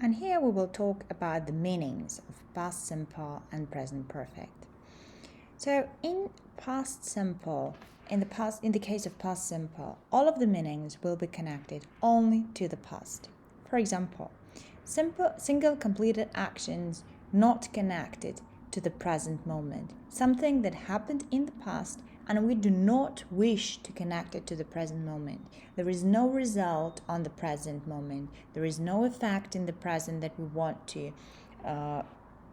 and here we will talk about the meanings of past simple and present perfect. So in past simple, in the case of past simple, all of the meanings will be connected only to the past. For example, single completed actions not connected to the present moment, something that happened in the past and we do not wish to connect it to the present moment. There is no result on the present moment. There is no effect in the present that we want to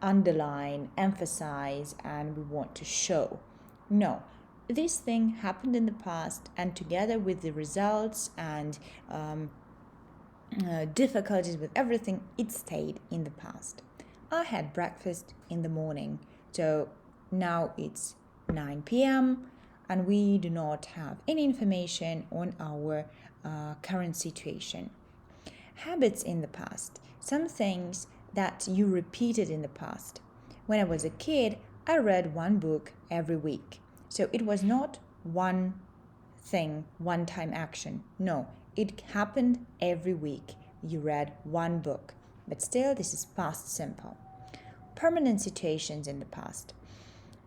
underline, emphasize, and we want to show. No, this thing happened in the past, and together with the results and difficulties with everything, it stayed in the past. I had breakfast in the morning, so now it's 9 p.m. and we do not have any information on our current situation. Habits in the past, some things that you repeated in the past. When I was a kid, I read one book every week. So it was not one thing, one time action. No, it happened every week. You read one book. But still, this is past simple. Permanent situations in the past.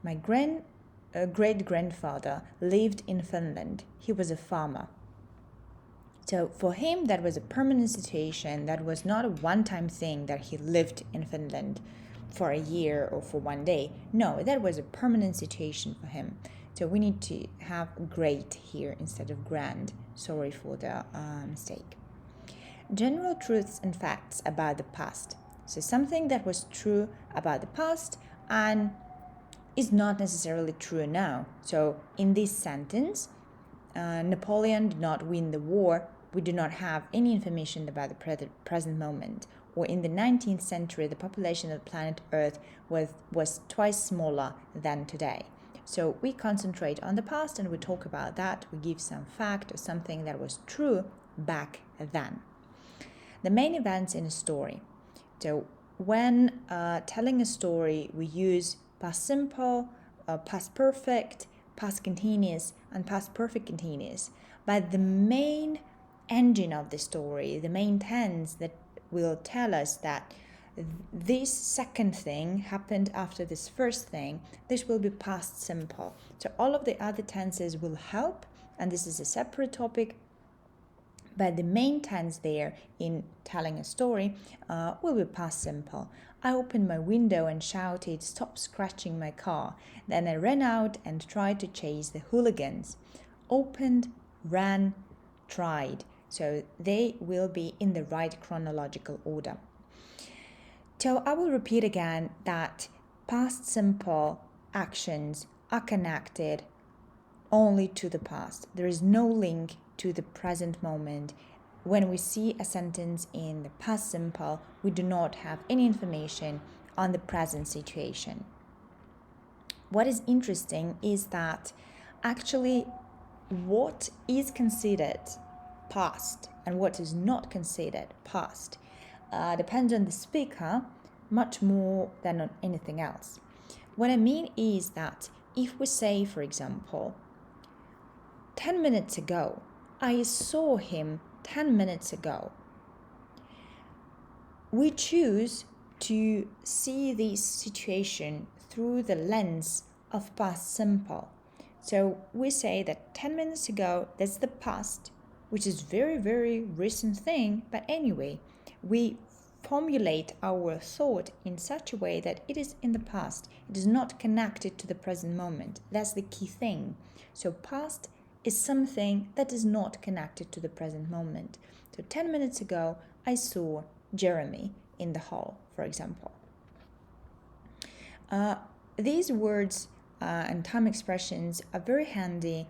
My great-grandfather lived in Finland. He was a farmer. So for him, that was a permanent situation. That was not a one-time thing that he lived in Finland for a year or for one day. No, that was a permanent situation for him. So we need to have great here instead of grand. Sorry for the mistake. General truths and facts about the past. So something that was true about the past and is not necessarily true now. So in this sentence, Napoleon did not win the war. We do not have any information about the present moment. Or in the 19th century, the population of the planet Earth was twice smaller than today. So we concentrate on the past and we talk about that. We give some fact or something that was true back then. The main events in a story. So when telling a story, we use past simple, past perfect, past continuous, and past perfect continuous. But the main engine of the story, the main tense that will tell us that this second thing happened after this first thing, this will be past simple. So all of the other tenses will help, and this is a separate topic, but the main tense there in telling a story will be past simple. I opened my window and shouted, "Stop scratching my car." Then I ran out and tried to chase the hooligans. Opened, ran, tried. So they will be in the right chronological order. So I will repeat again that past simple actions are connected only to the past. There is no link to the present moment. When we see a sentence in the past simple, we do not have any information on the present situation. What is interesting is that actually what is considered past and what is not considered past depends on the speaker much more than on anything else. What I mean is that if we say, for example, 10 minutes ago, I saw him 10 minutes ago. We choose to see this situation through the lens of past simple. So we say that 10 minutes ago, that's the past, which is very, very recent thing. But anyway, we formulate our thought in such a way that it is in the past. It is not connected to the present moment. That's the key thing. So past is something that is not connected to the present moment. So 10 minutes ago, I saw Jeremy in the hall, for example. These words and time expressions are very handy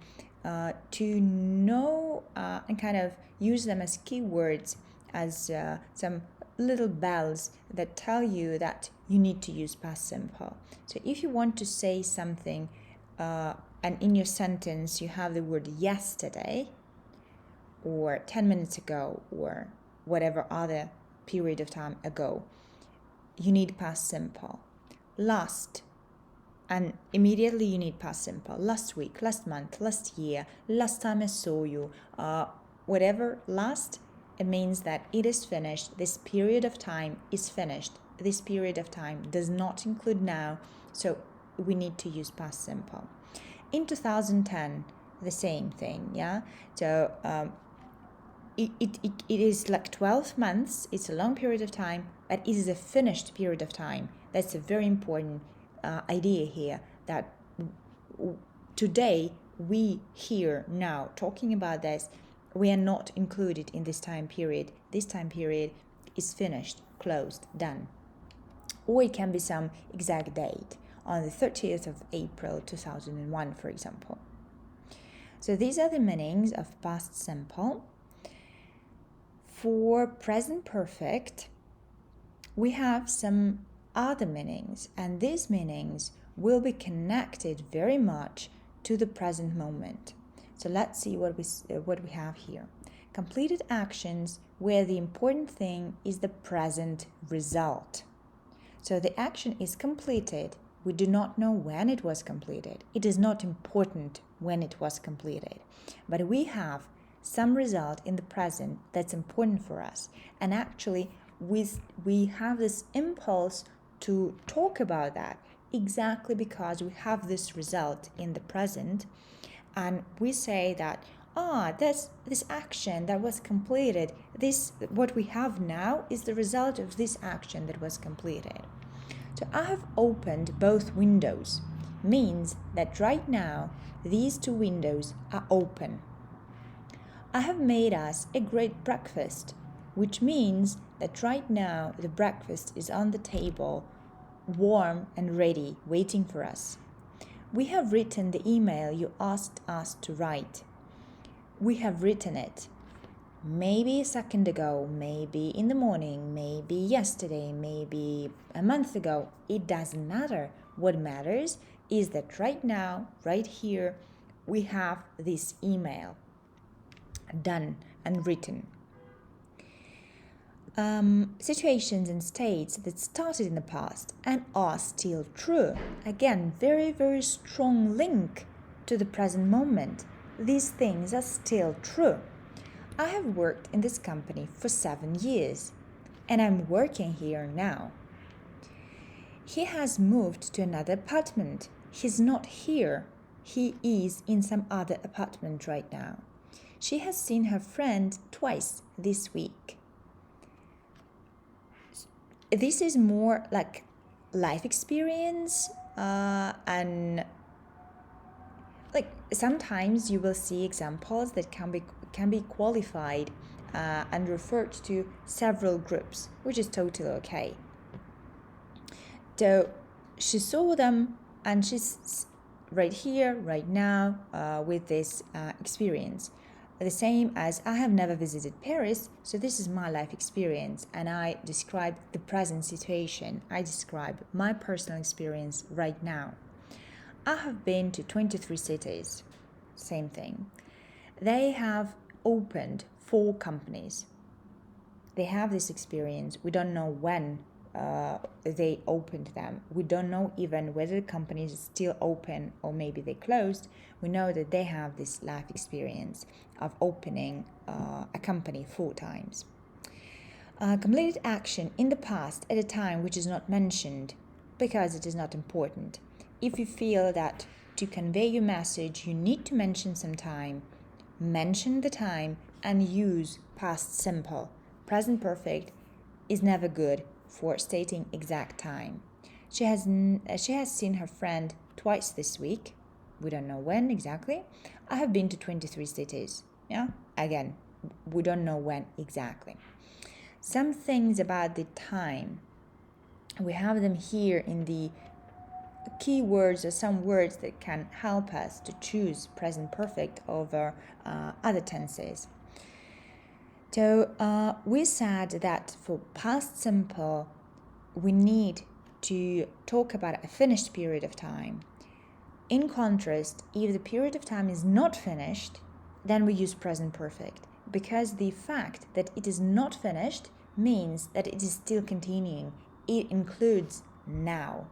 to know and kind of use them as keywords, as some little bells that tell you that you need to use past simple. So if you want to say something and in your sentence you have the word yesterday or 10 minutes ago or whatever other period of time ago, you need past simple. Last, and immediately you need past simple. Last week, last month, last year, last time I saw you, whatever last It means that it is finished. This period of time is finished. This period of time does not include now, so we need to use past simple. In 2010, the same thing, yeah? So it is like 12 months. It's a long period of time, but it is a finished period of time. That's a very important idea here, that today we here now talking about this, we are not included in this time period. This time period is finished, closed, done. Or it can be some exact date, on the 30th of April 2001, for example. So these are the meanings of past simple. For present perfect, we have some other meanings, and these meanings will be connected very much to the present moment. So let's see what we have here. Completed actions where the important thing is the present result. So the action is completed. We do not know when it was completed. It is not important when it was completed. But we have some result in the present that's important for us. And actually, we have this impulse to talk about that exactly because we have this result in the present. And we say that, this action that was completed, what we have now is the result of this action that was completed. So I have opened both windows means that right now these two windows are open. I have made us a great breakfast, which means that right now the breakfast is on the table, warm and ready, waiting for us. We have written the email you asked us to write. We have written it. Maybe a second ago, maybe in the morning, maybe yesterday, maybe a month ago. It doesn't matter. What matters is that right now, right here, we have this email done and written. Situations and states that started in the past and are still true. Again, very, very strong link to the present moment. These things are still true. I have worked in this company for 7 years, and I'm working here now. He has moved to another apartment. He's not here. He is in some other apartment right now. She has seen her friend twice this week. This is more like life experience, and like sometimes you will see examples that can be qualified and referred to several groups, which is totally okay. So she saw them, and she's right here, right now, with this experience. The same as I have never visited Paris, so this is my life experience, and I describe the present situation. I describe my personal experience right now. I have been to 23 cities. Same thing. They have opened 4 companies. They have this experience. We don't know when they opened them. We don't know even whether the company is still open or maybe they closed. We know that they have this life experience of opening a company 4 times. Completed action in the past at a time which is not mentioned because it is not important. If you feel that to convey your message you need to mention some time, mention the time and use past simple. Present perfect is never good for stating exact time. She has seen her friend twice this week. We don't know when exactly. I have been to 23 cities. Yeah, again, we don't know when exactly. Some things about the time, we have them here in the keywords or some words that can help us to choose present perfect over other tenses. So we said that for past simple, we need to talk about a finished period of time. In contrast, if the period of time is not finished, then we use present perfect, because the fact that it is not finished means that it is still continuing. It includes now.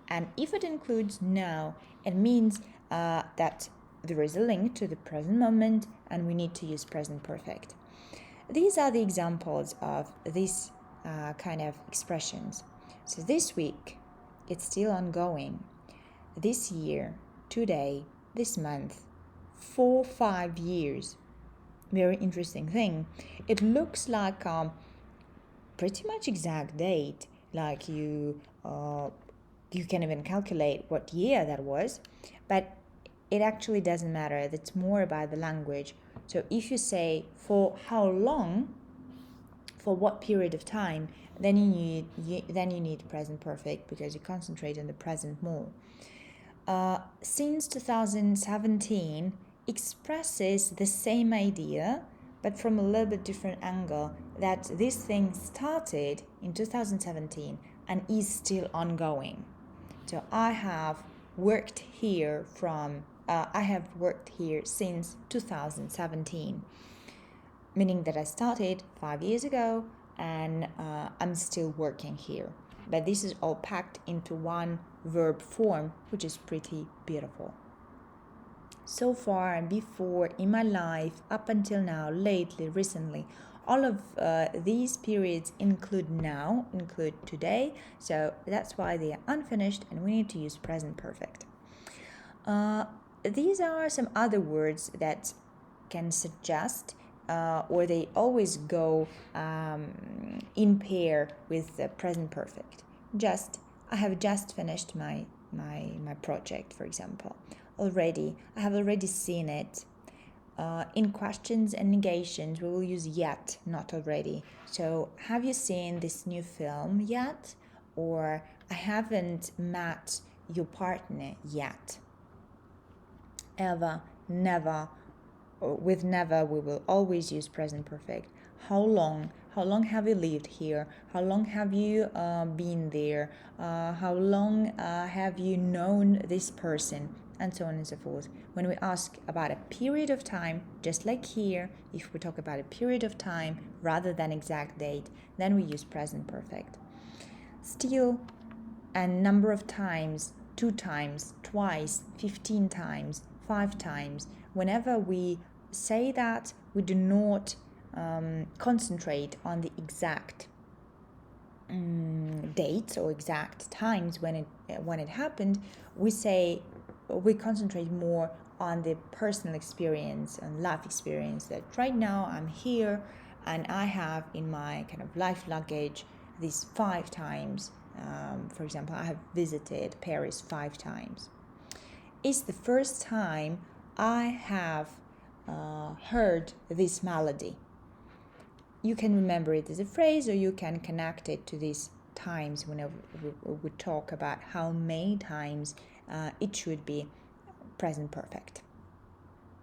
And if it includes now, it means that there is a link to the present moment and we need to use present perfect. These are the examples of these kind of expressions. So this week, it's still ongoing. This year, today, this month, 5 years. Very interesting thing. It looks like pretty much exact date, like you can even calculate what year that was, but it actually doesn't matter. It's more about the language. So if you say for how long, for what period of time, then you need present perfect, because you concentrate on the present more. Since 2017 expresses the same idea, but from a little bit different angle, that this thing started in 2017 and is still ongoing. So I have worked here since 2017, meaning that I started 5 years ago and I'm still working here. But this is all packed into one verb form, which is pretty beautiful. So far and before in my life, up until now, lately, recently, all of these periods include today, so that's why they are unfinished and we need to use present perfect. These are some other words that can suggest or they always go in pair with the present perfect. I have just finished my project, for example. I have already seen it. In questions and negations, we will use yet, not already. So, have you seen this new film yet? Or I haven't met your partner yet. Ever, never. With never, we will always use present perfect. How long? How long have you lived here? How long have you been there? How long have you known this person? And so on and so forth. When we ask about a period of time, just like here, if we talk about a period of time rather than exact date, then we use present perfect. Still, a number of times, 2 times, twice, 15 times, 5 times, whenever we say that, we do not concentrate on the exact dates or exact times when it happened. We concentrate more on the personal experience and life experience, that right now I'm here and I have in my kind of life luggage these 5 times. For example, I have visited Paris 5 times. It's the first time I have heard this melody. You can remember it as a phrase, or you can connect it to these times whenever we talk about how many times it should be present perfect.